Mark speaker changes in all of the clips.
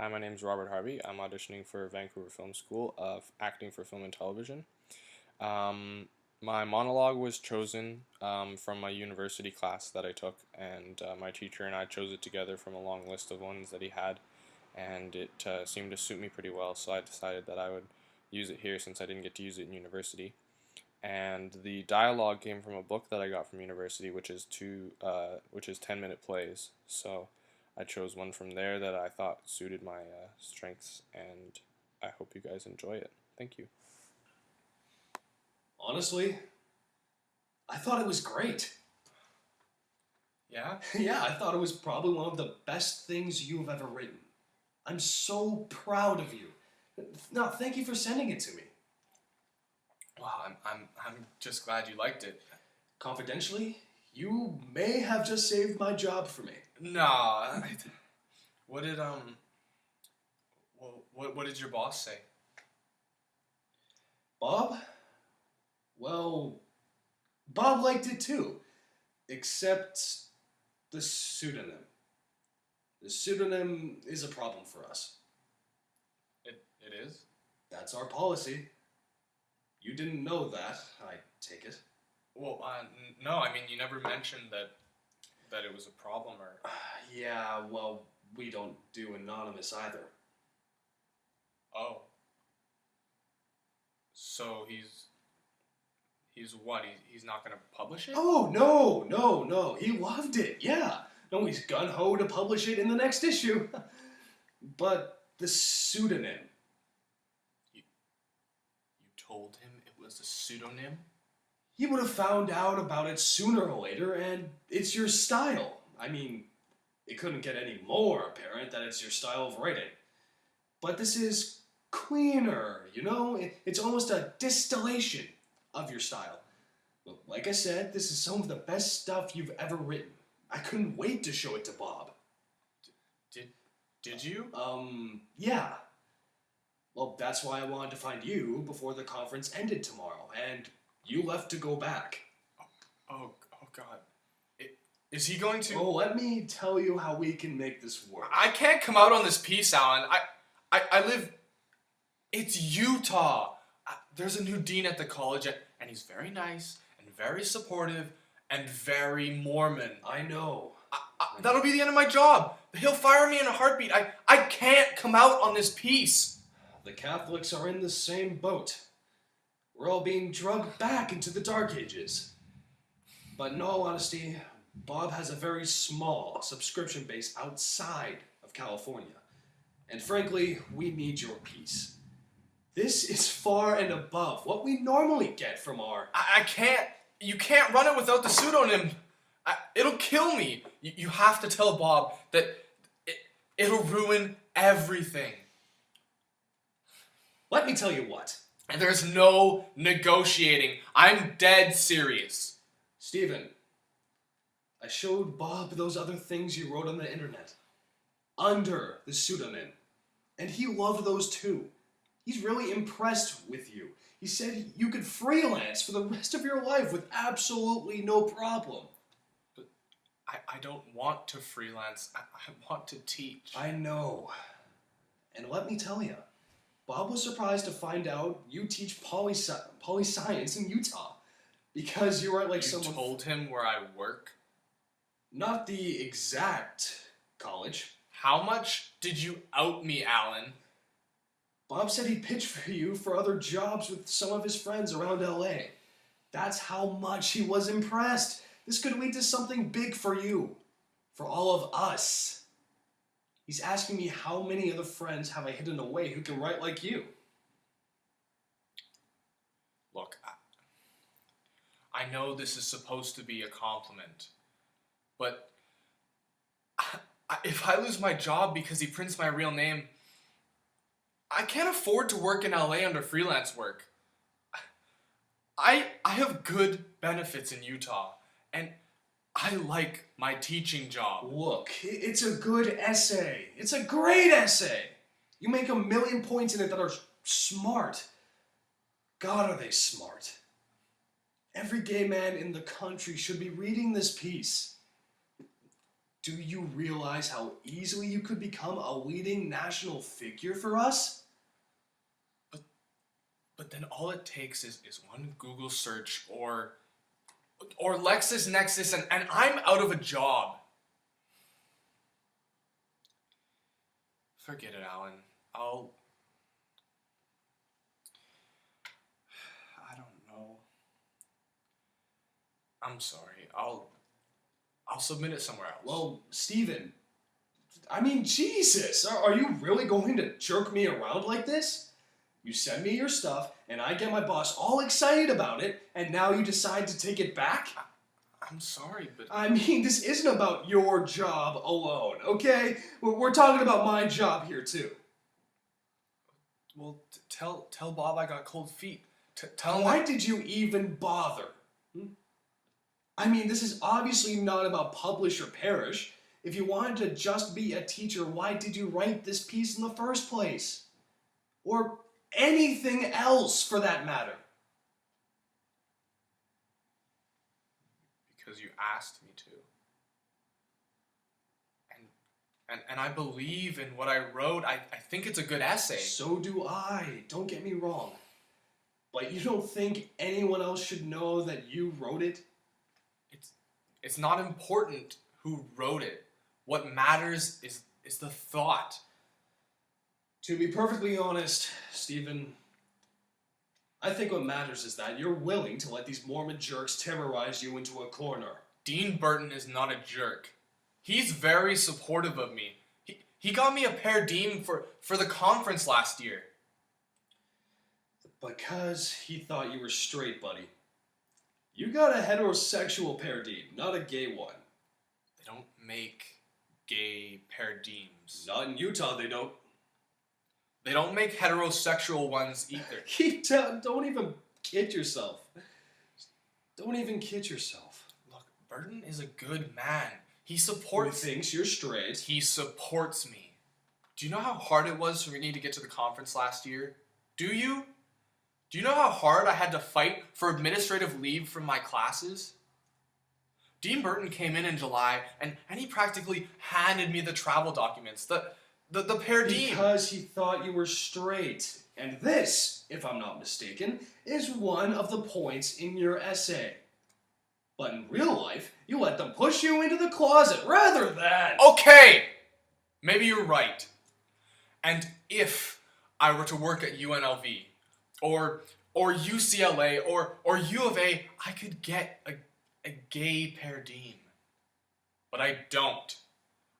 Speaker 1: Hi, my name is Robert Harvey. I'm auditioning for Vancouver Film School of Acting for Film and Television. My monologue was chosen from my university class that I took, and my teacher and I chose it together from a long list of ones that he had, and it seemed to suit me pretty well, so I decided that I would use it here since I didn't get to use it in university. And the dialogue came from a book that I got from university, which is 10-minute plays. So I chose one from there that I thought suited my strengths, and I hope you guys enjoy it. Thank you.
Speaker 2: Honestly, I thought it was great.
Speaker 1: Yeah?
Speaker 2: Yeah, I thought it was probably one of the best things you've ever written. I'm so proud of you. No, thank you for sending it to me.
Speaker 3: Wow, I'm just glad you liked it.
Speaker 2: Confidentially, you may have just saved my job for me.
Speaker 3: Nah, what did what did your boss say?
Speaker 2: Bob? Well, Bob liked it too, except the pseudonym. The pseudonym is a problem for us.
Speaker 3: It is?
Speaker 2: That's our policy. You didn't know that, I take it.
Speaker 3: Well, no, I mean you never mentioned that it was a problem or.
Speaker 2: Yeah, well, we don't do anonymous either.
Speaker 3: Oh. So he's what? He's not gonna publish it?
Speaker 2: Oh, no. He loved it, yeah. No, he's gun-ho to publish it in the next issue. But the pseudonym.
Speaker 3: You told him it was a pseudonym?
Speaker 2: He would have found out about it sooner or later, and it's your style. I mean, it couldn't get any more apparent that it's your style of writing. But this is cleaner, you know? It's almost a distillation of your style. Look, like I said, this is some of the best stuff you've ever written. I couldn't wait to show it to Bob.
Speaker 3: Did you?
Speaker 2: Yeah. Well, that's why I wanted to find you before the conference ended tomorrow, and you left to go back.
Speaker 3: Oh God. Is he going to?
Speaker 2: Oh, let me tell you how we can make this work.
Speaker 3: I can't come out on this piece, Alan. I live. It's Utah. There's a new dean at the college, and he's very nice and very supportive and very Mormon.
Speaker 2: I know.
Speaker 3: That'll be the end of my job. He'll fire me in a heartbeat. I can't come out on this piece.
Speaker 2: The Catholics are in the same boat. We're all being drugged back into the Dark Ages. But in all honesty, Bob has a very small subscription base outside of California. And frankly, we need your piece. This is far and above what we normally get from our...
Speaker 3: I can't. You can't run it without the pseudonym. It'll kill me. You have to tell Bob that it'll ruin everything.
Speaker 2: Let me tell you what.
Speaker 3: And there's no negotiating. I'm dead serious.
Speaker 2: Steven, I showed Bob those other things you wrote on the internet. Under the pseudonym. And he loved those too. He's really impressed with you. He said you could freelance for the rest of your life with absolutely no problem.
Speaker 3: But I don't want to freelance. I want to teach.
Speaker 2: I know. And let me tell you, Bob was surprised to find out you teach poli-science in Utah. Because you aren't like
Speaker 3: You
Speaker 2: someone...
Speaker 3: told him where I work?
Speaker 2: Not the exact college.
Speaker 3: How much did you out me, Alan?
Speaker 2: Bob said he'd pitch for you for other jobs with some of his friends around LA. That's how much he was impressed. This could lead to something big for you. For all of us. He's asking me how many other friends have I hidden away who can write like you.
Speaker 3: Look, I know this is supposed to be a compliment, but if I lose my job because he prints my real name, I can't afford to work in LA under freelance work. I have good benefits in Utah, and I like my teaching job.
Speaker 2: Look, it's a good essay. It's a great essay. You make 1,000,000 points in it that are smart. God, are they smart. Every gay man in the country should be reading this piece. Do you realize how easily you could become a leading national figure for us?
Speaker 3: But then all it takes is one Google search or LexisNexis and I'm out of a job. Forget it, Alan. I don't know. I'm sorry. I'll submit it somewhere else.
Speaker 2: Well, Steven, I mean, Jesus, are you really going to jerk me around like this? You send me your stuff, and I get my boss all excited about it, and now you decide to take it back?
Speaker 3: I'm sorry, but...
Speaker 2: I mean, this isn't about your job alone, okay? We're talking about my job here, too.
Speaker 3: Well, tell Bob I got cold feet. Tell him...
Speaker 2: Why did you even bother? I mean, this is obviously not about publish or perish. If you wanted to just be a teacher, why did you write this piece in the first place? Or anything else, for that matter.
Speaker 3: Because you asked me to. And I believe in what I wrote. I think it's a good essay.
Speaker 2: So do I. Don't get me wrong. But you don't think anyone else should know that you wrote it?
Speaker 3: It's not important who wrote it. What matters is the thought.
Speaker 2: To be perfectly honest, Stephen, I think what matters is that you're willing to let these Mormon jerks terrorize you into a corner.
Speaker 3: Dean Burton is not a jerk. He's very supportive of me. He got me a per diem for the conference last year.
Speaker 2: Because he thought you were straight, buddy. You got a heterosexual per diem, not a gay one.
Speaker 3: They don't make gay per diems.
Speaker 2: Not in Utah, they don't.
Speaker 3: They don't make heterosexual ones either.
Speaker 2: Don't even kid yourself. Don't even kid yourself.
Speaker 3: Look, Burton is a good man. He supports...
Speaker 2: Who thinks you're straight.
Speaker 3: He supports me. Do you know how hard it was for me to get to the conference last year? Do you? Do you know how hard I had to fight for administrative leave from my classes? Dean Burton came in July and he practically handed me the travel documents, the per diem.
Speaker 2: Because he thought you were straight. And this, if I'm not mistaken, is one of the points in your essay. But in real life, you let them push you into the closet rather than...
Speaker 3: Okay! Maybe you're right. And if I were to work at UNLV, or UCLA, or U of A, I could get a gay per diem. But I don't.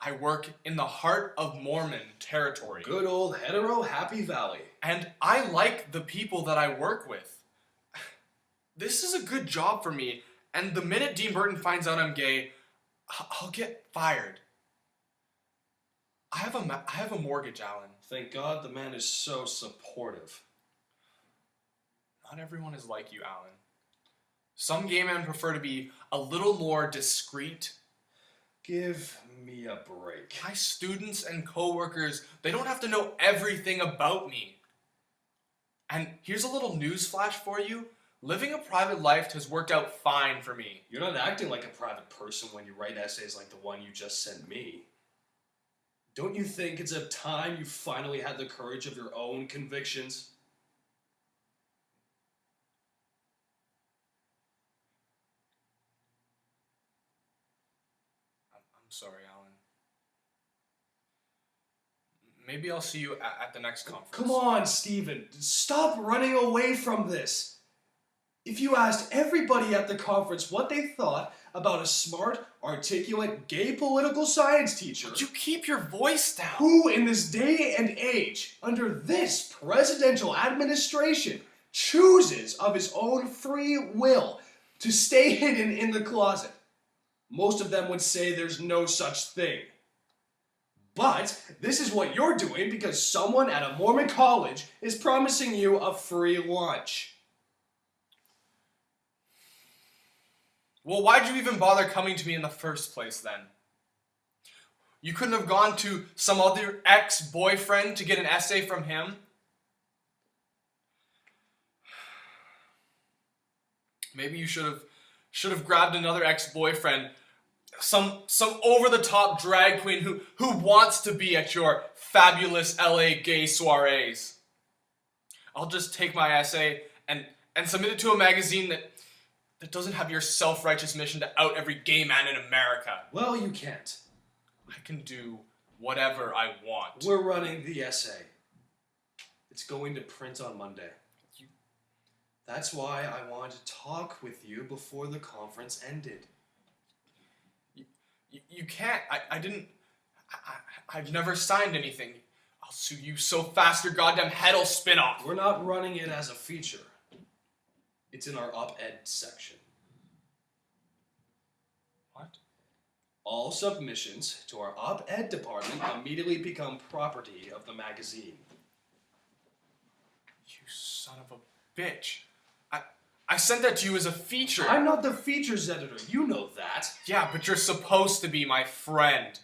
Speaker 3: I work in the heart of Mormon territory.
Speaker 2: Good old hetero Happy Valley.
Speaker 3: And I like the people that I work with. This is a good job for me, and the minute Dean Burton finds out I'm gay, I'll get fired. I have a mortgage, Alan.
Speaker 2: Thank God the man is so supportive.
Speaker 3: Not everyone is like you, Alan. Some gay men prefer to be a little more discreet.
Speaker 2: Give me a break.
Speaker 3: My students and coworkers, they don't have to know everything about me. And here's a little news flash for you. Living a private life has worked out fine for me.
Speaker 2: You're not acting like a private person when you write essays like the one you just sent me. Don't you think it's a time you finally had the courage of your own convictions?
Speaker 3: I'm sorry, Alan. Maybe I'll see you at the next conference.
Speaker 2: Come on, Stephen. Stop running away from this. If you asked everybody at the conference what they thought about a smart, articulate, gay political science teacher...
Speaker 3: Would you keep your voice down?
Speaker 2: Who in this day and age, under this presidential administration, chooses of his own free will to stay hidden in the closet? Most of them would say there's no such thing. But this is what you're doing because someone at a Mormon college is promising you a free lunch.
Speaker 3: Well, why'd you even bother coming to me in the first place then? You couldn't have gone to some other ex-boyfriend to get an essay from him? Maybe you should have grabbed another ex-boyfriend some over-the-top drag queen who wants to be at your fabulous LA gay soirees. I'll just take my essay and submit it to a magazine that doesn't have your self-righteous mission to out every gay man in America.
Speaker 2: Well, you can't.
Speaker 3: I can do whatever I want.
Speaker 2: We're running the essay. It's going to print on Monday. That's why I wanted to talk with you before the conference ended.
Speaker 3: You can't. I've never signed anything. I'll sue you so fast your goddamn head'll spin off.
Speaker 2: We're not running it as a feature. It's in our op-ed section.
Speaker 3: What?
Speaker 2: All submissions to our op-ed department immediately become property of the magazine.
Speaker 3: You son of a bitch. I sent that to you as a feature.
Speaker 2: I'm not the features editor, you know that.
Speaker 3: Yeah, but you're supposed to be my friend.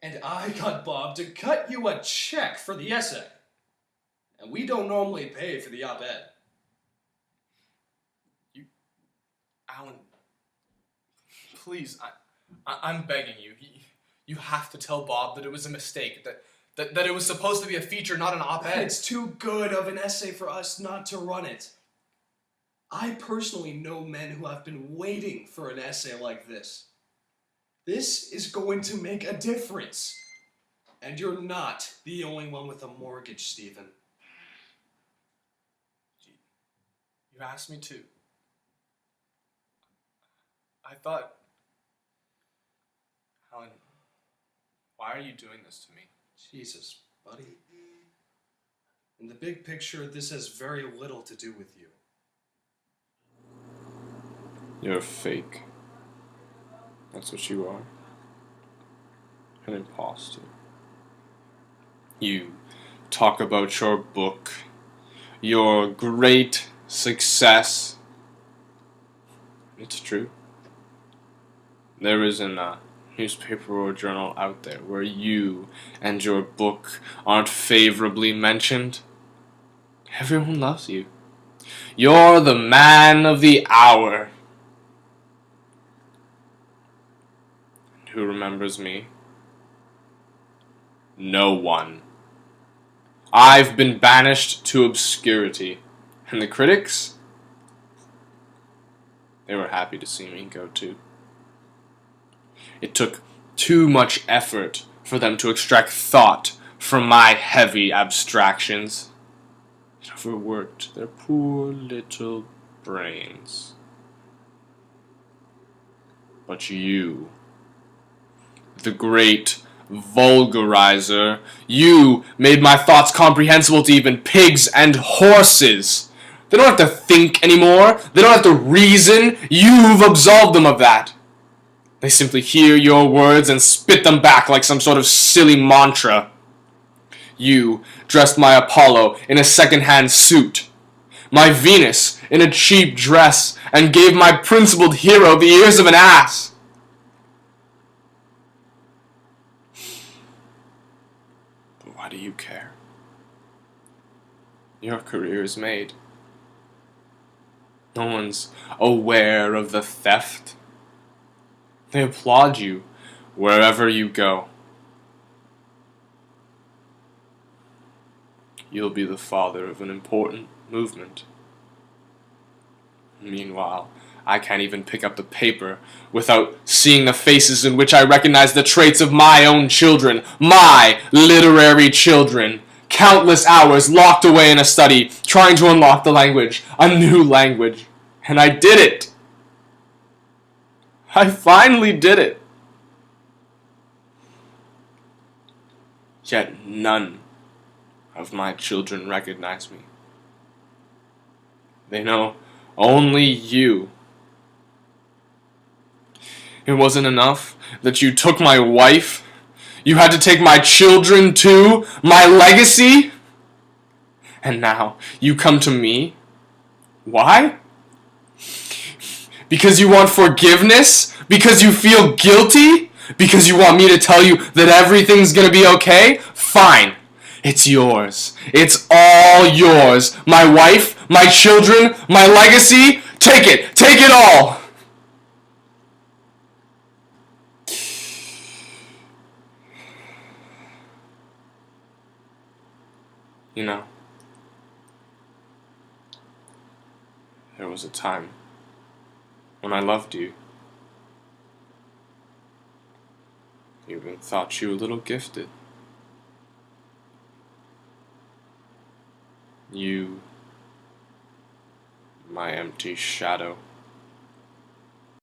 Speaker 2: And I got Bob to cut you a check for the essay. And we don't normally pay for the op-ed.
Speaker 3: Alan, please, I'm begging you. You have to tell Bob that it was a mistake, that it was supposed to be a feature, not an op-ed.
Speaker 2: It's too good of an essay for us not to run it. I personally know men who have been waiting for an essay like this. This is going to make a difference. And you're not the only one with a mortgage, Stephen.
Speaker 3: You asked me to. I thought... Alan, why are you doing this to me?
Speaker 2: Jesus, buddy. In the big picture, this has very little to do with you.
Speaker 1: You're fake. That's what you are. An imposter. You talk about your book, your great success. It's true. There isn't a newspaper or journal out there where you and your book aren't favorably mentioned. Everyone loves you. You're the man of the hour. And who remembers me? No one. I've been banished to obscurity. And the critics? They were happy to see me go too. It took too much effort for them to extract thought from my heavy abstractions. It overworked their poor little brains. But you, the great vulgarizer, you made my thoughts comprehensible to even pigs and horses. They don't have to think anymore. They don't have to reason. You've absolved them of that. They simply hear your words and spit them back like some sort of silly mantra. You dressed my Apollo in a second-hand suit, my Venus in a cheap dress, and gave my principled hero the ears of an ass. But why do you care? Your career is made. No one's aware of the theft. They applaud you wherever you go. You'll be the father of an important movement. Meanwhile, I can't even pick up the paper without seeing the faces in which I recognize the traits of my own children, my literary children. Countless hours locked away in a study, trying to unlock the language, a new language. And I did it. I finally did it. Yet none of my children recognize me. They know only you. It wasn't enough that you took my wife. You had to take my children too, my legacy. And now you come to me. Why? Because you want forgiveness? Because you feel guilty? Because you want me to tell you that everything's gonna be okay? Fine. It's yours. It's all yours. My wife, my children, my legacy. Take it. Take it all. You know, there was a time when I loved you. Even thought you a little gifted. You, my empty shadow.